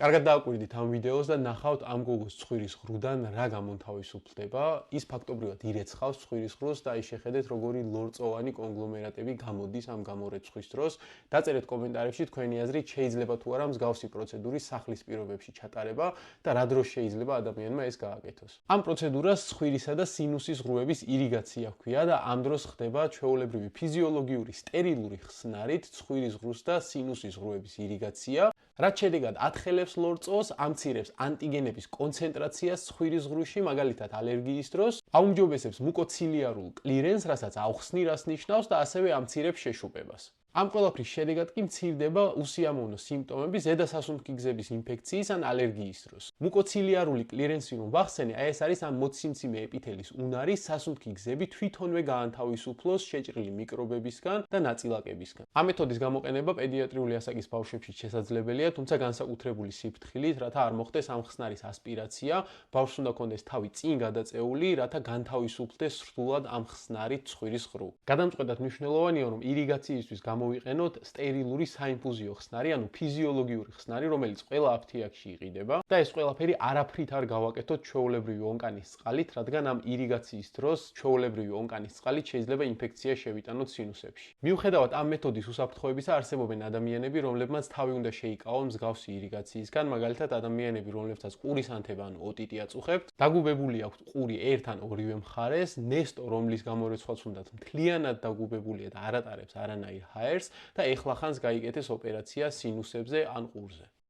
კარგად დააკვირდით ამ ვიდეოს და ნახავთ ამ გოგოს ცხვირის ღრუდან რა გამონთავისუფლდება. ის ფაქტობრივად ირეცხავს ცხვირის ღრუს და აი შეხედეთ როგორი ლორწოვანი კონგლომერატები გამოდის ამ გამორეცხვის დროს. დაწერეთ კომენტარებში თქვენი აზრით, შეიძლება თუ არა მსგავსი პროცედური სახლის პირობებში ჩატარება და რა დროს შეიძლება ადამიანმა ეს გააკეთოს. ამ პროცედურას ცხვირისა და სინუსის ღრუების ირიგაცია ჰქვია და ამ დროს ხდება ჩვეულებრივი ფიზიოლოგიური სტერილური ხსნარით ცხვირის ღრუს და სინუსის ღრუების ირიგაცია. რაც შედეგად ათხელებს ლორწოს, ამცირებს ანტიგენების კონცენტრაციას ცხვირის ღრუში, მაგალითად ალერგიის დროს, აუმჯობესებს მუკოცილიარულ კლირენს, რასაც აუხსნირას ნიშნავს და ასევე ამცირებს შეშუპებას. ამ ყველაფრის შედეგად კი მცირდება უსიამოვნო სიმპტომები ზედა სასუნთქი გზების ინფექციის ან ალერგიის დროს. მუკოცილიარული კლირენსი რომ ვახსენე, ეს არის ამ მოციმციმე ეპითელის უნარი სასუნთქი გზები თვითონვე გაანთავისუფლოს შეჭრილი მიკრობებისგან და ნაწილაკებისგან. ამ მეთოდის გამოყენება პედიატრიული ასაკის ბავშვებში შესაძლებელია, თუმცა განსაკუთრებული სიფრთხილით, რათა არ მოხდეს ამ ხსნარის ასპირაცია, ბავშვს უნდა კონდეს თავი წინ გადაწეული, რათა განთავისუფლდეს სრულად ამ ხსნარით ცხვირის ღრუ. გადამწყვეტად მნიშვნელოვანია, რომ ირიგაციისთვის მოვიყენოთ სტერილური საინფუზიო ხსნარი, ანუ ფიზიოლოგიური ხსნარი, რომელიც ყველა აფთიაქში იყიდება და ეს ყველაფერი არაფრით არ გავაკეთოთ ჩვეულებრივი ონკანის წყალით, რადგან ამ ირიგაციის დროს ჩვეულებრივი ონკანის წყალით შეიძლება ინფექცია შევიტანოთ სინუსებში. მიუხედავად ამ მეთოდის უსაფრთხოებისა, არსებობენ ადამიანები, რომლებმაც თავი უნდა შეიკავონ მსგავსი ირიგაციისგან, მაგალითად ადამიანები, რომლებსაც ყურის ანთება ან ოტიტი აწუხებთ, დაგუბებული აქვთ ყური ერთ ან ორივე მხარეს, ნესტო, რომლის გამორეცხვაც უნდათ მთლიანად დაგუბებულია და არ ატარებს არანაირ ჰაერს და ეხლა ხანს გაიკეთეს ოპერაცია სინუსებზე ან ყურზე.